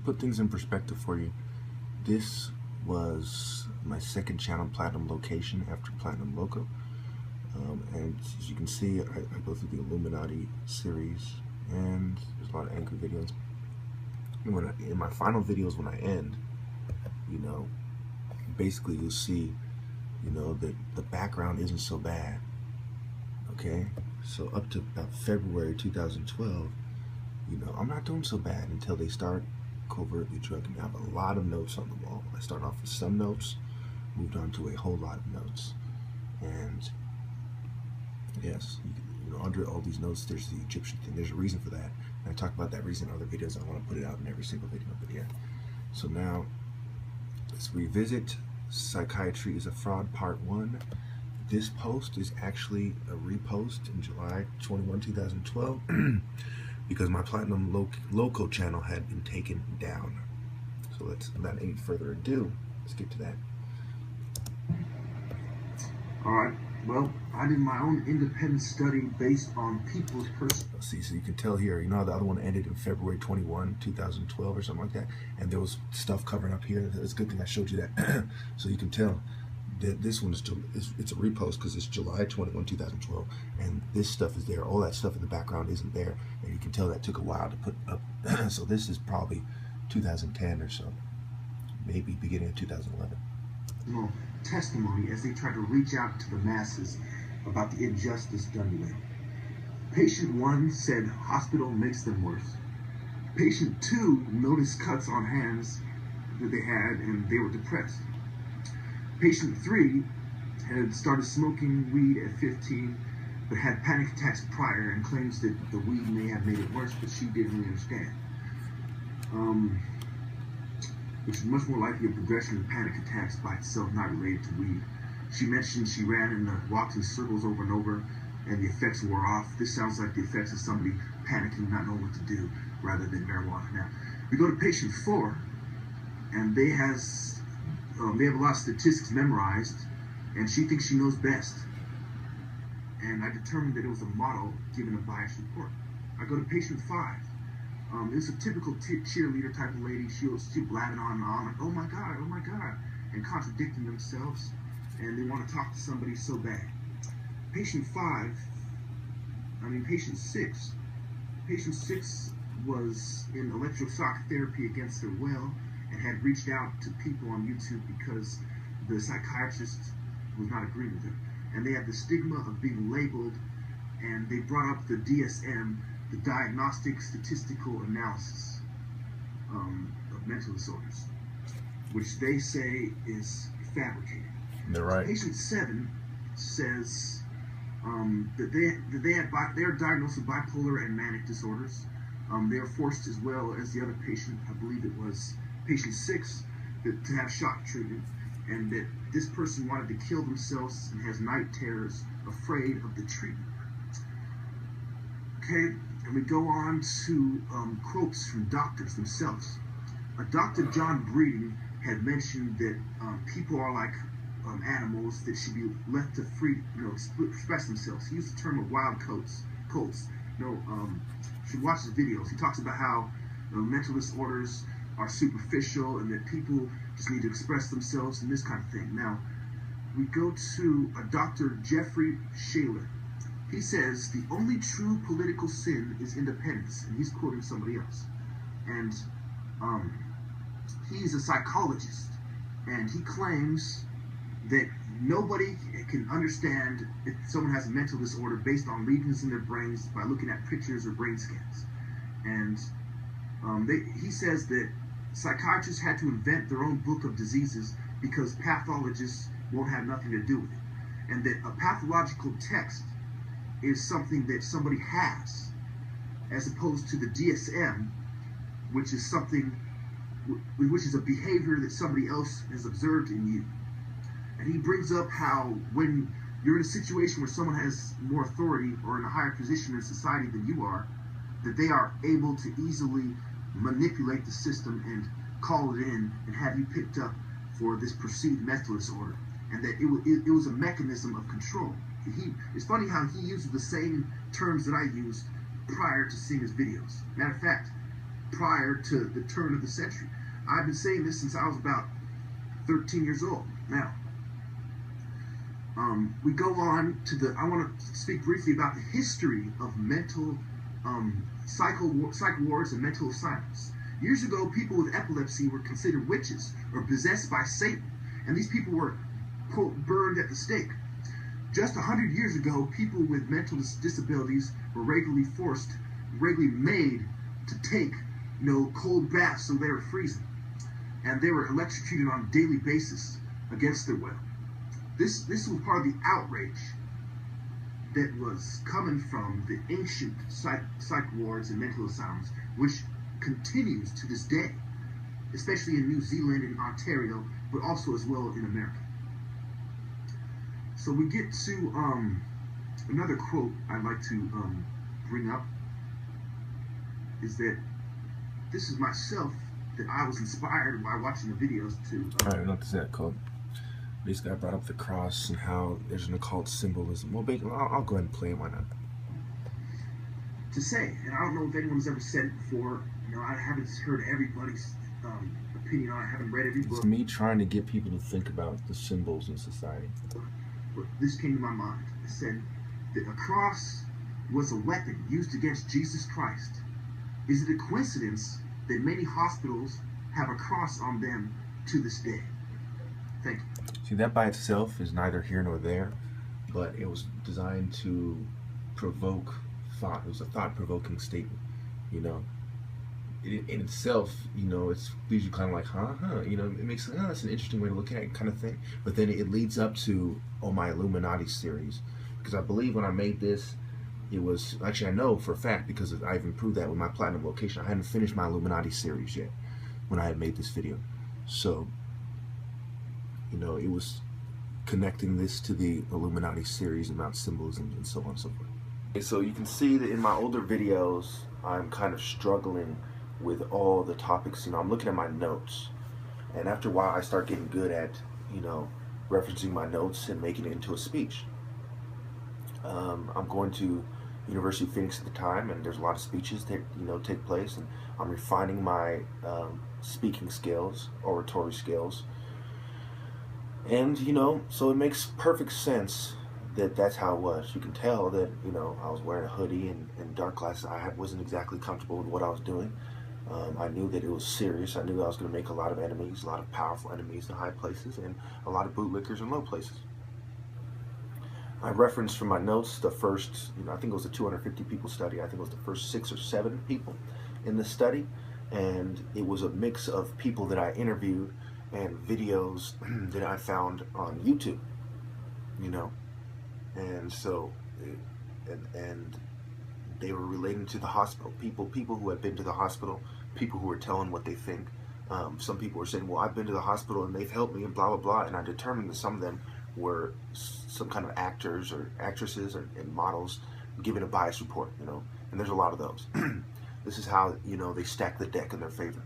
put things in perspective for you, this was my second channel platinum location after Platinum Loco. And as you can see, I go through the Illuminati series, and there's a lot of angry videos. And in my final videos, when I end, you know, basically you'll see, you know, that the background isn't so bad. Okay, so up to about February 2012, you know, I'm not doing so bad until they start covertly drugging me. I have a lot of notes on the wall. I started off with some notes, moved on to a whole lot of notes, and yes, you know, under all these notes, there's the Egyptian thing. There's a reason for that. And I talk about that reason in other videos. I want to put it out in every single video. But yeah, so now let's revisit Psychiatry is a Fraud Part 1. This post is actually a repost in July 21, 2012 because my Platinum Loco channel had been taken down. So let's, without any further ado, let's get to that. Alright, well, I did my own independent study based on people's personal... See, so you can tell here, you know how the other one ended in February 21, 2012 or something like that? And there was stuff covering up here. It's a good thing I showed you that. So you can tell that this one it's a repost because it's July 21, 2012. And this stuff is there. All that stuff in the background isn't there. And you can tell that took a while to put up. So this is probably 2010 or so. Maybe beginning of 2011. Testimony as they try to reach out to the masses about the injustice done to them. Patient 1 said hospital makes them worse. Patient 2 noticed cuts on hands that they had and they were depressed. Patient 3 had started smoking weed at 15 but had panic attacks prior and claims that the weed may have made it worse, but she didn't really understand. Which is much more likely a progression of panic attacks by itself, not related to weed. She mentioned she ran and walked in circles over and over, and the effects wore off. This sounds like the effects of somebody panicking, not knowing what to do, rather than marijuana. Now, we go to patient 4, and they have a lot of statistics memorized, and she thinks she knows best. And I determined that it was a model given a biased report. I go to patient 5. It's a typical cheerleader type of lady. She'll blabbing on and on, like, oh my God, and contradicting themselves, and they want to talk to somebody so bad. Patient 6. Patient 6 was in electroshock therapy against her will and had reached out to people on YouTube because the psychiatrist was not agreeing with her. And they had the stigma of being labeled, and they brought up the DSM, the Diagnostic Statistical Analysis of Mental Disorders, which they say is fabricated. They're right. Patient 7 says that they are diagnosed with bipolar and manic disorders. They are forced, as well as the other patient, I believe it was patient 6, to have shock treatment, and that this person wanted to kill themselves and has night terrors, afraid of the treatment. Okay, and we go on to quotes from doctors themselves. Dr. John Breeding had mentioned that people are like animals that should be left to free, express themselves. He used the term of wild colts. You should watch his videos. He talks about how mental disorders are superficial and that people just need to express themselves and this kind of thing. Now, we go to Dr. Jeffrey Shaler. He says the only true political sin is independence, and he's quoting somebody else. And he's a psychologist, and he claims that nobody can understand if someone has a mental disorder based on lesions in their brains by looking at pictures or brain scans. And he says that psychiatrists had to invent their own book of diseases because pathologists won't have nothing to do with it. And that a pathological text is something that somebody has, as opposed to the DSM, which is something, which is a behavior that somebody else has observed in you. And he brings up how when you're in a situation where someone has more authority or in a higher position in society than you are, that they are able to easily manipulate the system and call it in and have you picked up for this perceived mental disorder, and that it was a mechanism of control. It's funny how he uses the same terms that I used prior to seeing his videos. Matter of fact, prior to the turn of the century. I've been saying this since I was about 13 years old. Now, we go on to I want to speak briefly about the history of mental psych wards and mental asylums. Years ago, people with epilepsy were considered witches or possessed by Satan, and these people were, quote, burned at the stake. Just 100 years ago, people with mental disabilities were regularly made to take, cold baths so they were freezing, and they were electrocuted on a daily basis against their will. This was part of the outrage that was coming from the ancient psych wards and mental asylums, which continues to this day, especially in New Zealand and Ontario, but also as well in America. So we get to another quote I'd like to bring up, is that this is myself, that I was inspired by watching the videos to... I don't know what to say that quote. This guy brought up the cross and how there's an occult symbolism. Well, I'll go ahead and play it, why not? To say, and I don't know if anyone's ever said it before, I haven't heard everybody's opinion on it, I haven't read every book. It's me trying to get people to think about the symbols in society. But this came to my mind. It said that a cross was a weapon used against Jesus Christ. Is it a coincidence that many hospitals have a cross on them to this day? Thank you. See, that by itself is neither here nor there, but it was designed to provoke thought. It was a thought-provoking statement, in itself, it's leaves you kind of like, it makes, that's an interesting way to look at it, kind of thing. But then it leads up to, my Illuminati series, because I believe when I made this, it was, actually I know for a fact, because I've improved that with my platinum location. I hadn't finished my Illuminati series yet when I had made this video. So, it was connecting this to the Illuminati series about symbolism and so on and so forth. Okay, so you can see that in my older videos, I'm kind of struggling with all the topics. I'm looking at my notes, and after a while I start getting good at, referencing my notes and making it into a speech. I'm going to University of Phoenix at the time, and there's a lot of speeches that take place, and I'm refining my speaking skills, oratory skills, and so it makes perfect sense that that's how it was. You can tell that I was wearing a hoodie and dark glasses. I wasn't exactly comfortable with what I was doing. I knew that it was serious. I knew that I was going to make a lot of enemies, a lot of powerful enemies in high places, and a lot of bootlickers in low places. I referenced from my notes the first, I think it was a 250 people study. I think it was the first 6 or 7 people in the study, and it was a mix of people that I interviewed and videos that I found on YouTube, and so, and they were relating to the hospital, people who had been to the hospital, people who were telling what they think. Some people were saying, well, I've been to the hospital and they've helped me and blah, blah, blah, and I determined that some of them were some kind of actors or actresses and models giving a bias report, and there's a lot of those. This is how, they stack the deck in their favor,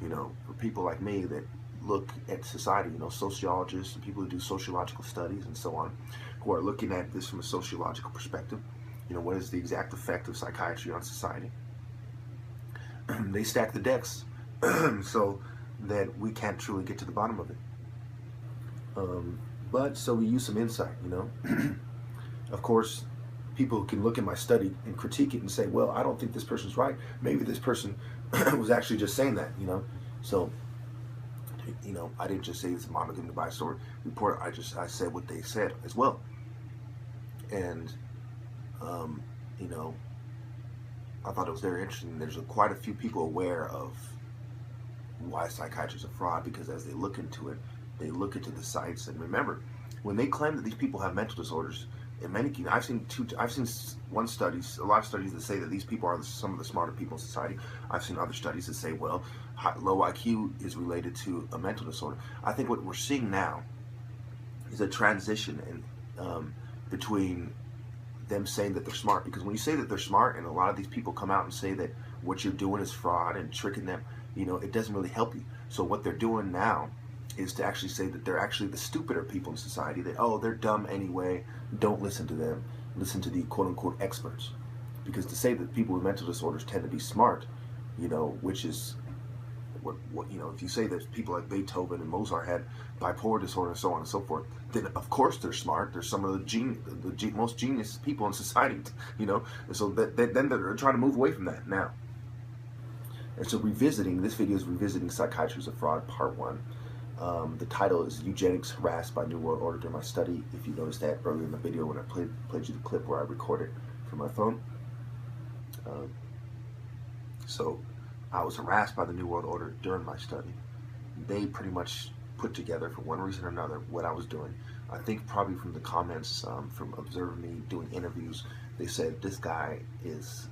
for people like me that look at society, sociologists and people who do sociological studies and so on, who are looking at this from a sociological perspective. What is the exact effect of psychiatry on society? They stack the decks so that we can't truly get to the bottom of it. But so we use some insight, Of course, people can look at my study and critique it and say, well, I don't think this person's right. Maybe this person was actually just saying that, So, I didn't just say it's a mama giving the bias report. I said what they said as well. And, I thought it was very interesting. There's quite a few people aware of why psychiatrists are fraud, because as they look into it, they look into the sites. And remember, when they claim that these people have mental disorders, in many cases, I've seen a lot of studies that say that these people are some of the smarter people in society. I've seen other studies that say, well, low IQ is related to a mental disorder. I think what we're seeing now is a transition between them saying that they're smart, because when you say that they're smart, and a lot of these people come out and say that what you're doing is fraud and tricking them, it doesn't really help you. So what they're doing now is to actually say that they're actually the stupider people in society, that, oh, they're dumb anyway, don't listen to them, listen to the quote-unquote experts. Because to say that people with mental disorders tend to be smart, you know, which is what you know, if you say that people like Beethoven and Mozart had bipolar disorder and so on and so forth, then of course they're smart. They're some of the most genius people in society, you know. And so then they're trying to move away from that now. And so this video is revisiting Psychiatry is a Fraud, Part 1. The title is Eugenics Harassed by New World Order During My Study. If you noticed that earlier in the video when I played you the clip where I recorded from my phone. So I was harassed by the New World Order during my study. They pretty much put together, for one reason or another, what I was doing. I think probably from the comments, from observing me doing interviews, they said this guy is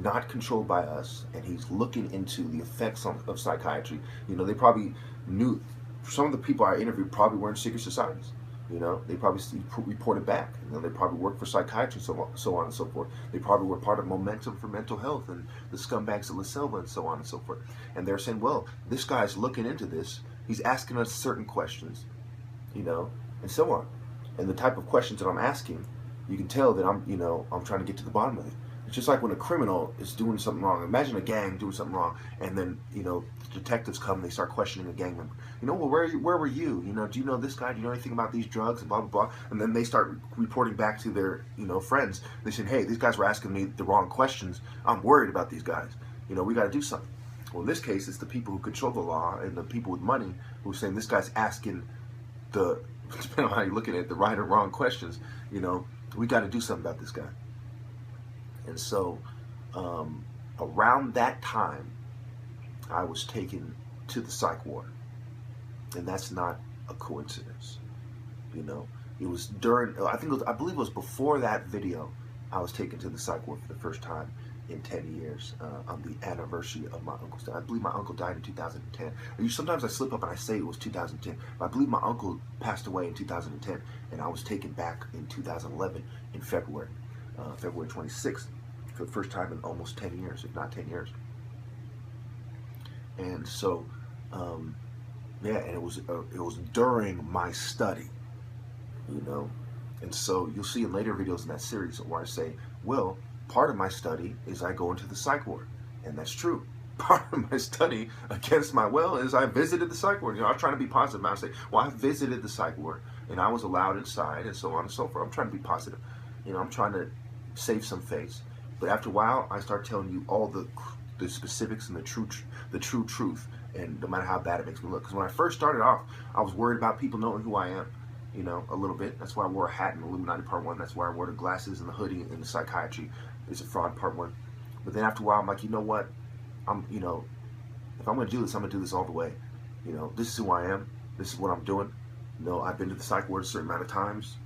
not controlled by us, and he's looking into the effects of psychiatry. You know, they probably knew, some of the people I interviewed probably were in secret societies. You know, they probably reported back. You know, they probably worked for psychiatry, so on and so forth. They probably were part of Momentum for Mental Health and the Scumbags of La Selva and so on and so forth. And they're saying, well, this guy's looking into this. He's asking us certain questions, you know, and so on. And the type of questions that I'm asking, you can tell that I'm trying to get to the bottom of it. It's just like when a criminal is doing something wrong. Imagine a gang doing something wrong, and then, you know, the detectives come and they start questioning a gang member. You know, well, where were you? You know, do you know this guy? Do you know anything about these drugs? And blah, blah, blah. And then they start reporting back to their, you know, friends. They said, hey, these guys were asking me the wrong questions. I'm worried about these guys. You know, we got to do something. Well, in this case, it's the people who control the law and the people with money who are saying this guy's asking the, depending on how you're looking at it, the right or wrong questions. You know, we got to do something about this guy. And so around that time, I was taken to the psych ward. And that's not a coincidence. You know, it was during, I believe it was before that video, I was taken to the psych ward for the first time in 10 years on the anniversary of my uncle's death. I believe my uncle died in 2010. Sometimes I slip up and I say it was 2010, but I believe my uncle passed away in 2010, and I was taken back in 2011 in February. February 26th, for the first time in almost 10 years, if not 10 years. And so, yeah, and it was during my study, you know. And so you'll see in later videos in that series where I say, well, part of my study is I go into the psych ward, and that's true. Part of my study, against my will, is I visited the psych ward. You know, I was trying to be positive. I say, well, I visited the psych ward, and I was allowed inside, and so on and so forth. I'm trying to be positive. You know, I'm trying to save some face. But after a while, I start telling you all the specifics and the true truth, and no matter how bad it makes me look. Because when I first started off, I was worried about people knowing who I am, you know, a little bit. That's why I wore a hat in Illuminati Part 1. That's why I wore the glasses and the hoodie in the Psychiatry is a Fraud Part 1. But then after a while, I'm like, you know what? You know, if I'm going to do this, I'm going to do this all the way. You know, this is who I am. This is what I'm doing. You know, I've been to the psych ward a certain amount of times.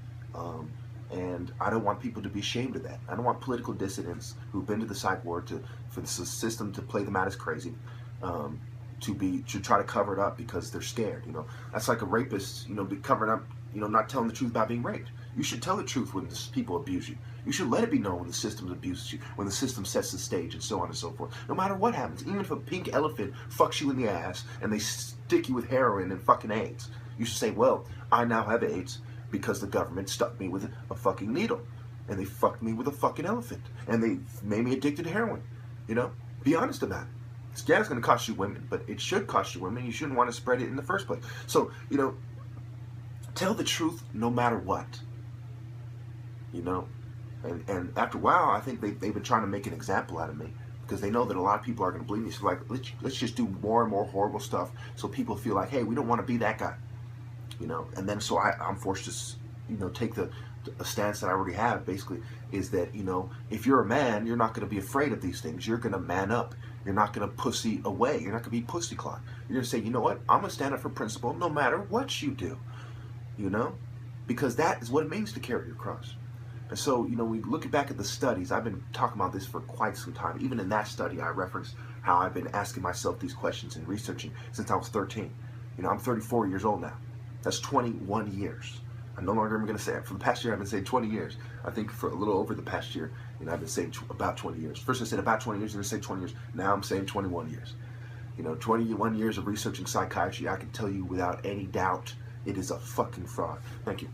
And I don't want people to be ashamed of that. I don't want political dissidents who've been to the psych ward for the system to play them out as crazy, to try to cover it up because they're scared. You know, that's like a rapist, you know, be covering up, you know, not telling the truth about being raped. You should tell the truth when people abuse you. You should let it be known when the system abuses you, when the system sets the stage, and so on and so forth. No matter what happens, even if a pink elephant fucks you in the ass and they stick you with heroin and fucking AIDS, you should say, well, I now have AIDS because the government stuck me with a fucking needle, and they fucked me with a fucking elephant, and they made me addicted to heroin. You know, be honest about it. Yeah, it's going to cost you women, but it should cost you women. You shouldn't want to spread it in the first place. So, you know, tell the truth no matter what. You know, and after a while, I think they've been trying to make an example out of me because they know that a lot of people are going to believe me. So like, let's just do more and more horrible stuff so people feel like, hey, we don't want to be that guy. You know, and then so I'm forced to, you know, take a stance that I already have, basically, is that, you know, if you're a man, you're not going to be afraid of these things. You're going to man up. You're not going to pussy away. You're not going to be pussy clot. You're going to say, you know what, I'm going to stand up for principle no matter what you do, you know, because that is what it means to carry your cross. And so, you know, we look back at the studies. I've been talking about this for quite some time. Even in that study, I referenced how I've been asking myself these questions and researching since I was 13. You know, I'm 34 years old now. That's 21 years. I'm no longer going to say it. For the past year, I've been saying 20 years. I think for a little over the past year, you know, I've been saying about 20 years. First I said about 20 years, then I said 20 years. Now I'm saying 21 years. You know, 21 years of researching psychiatry, I can tell you without any doubt, it is a fucking fraud. Thank you.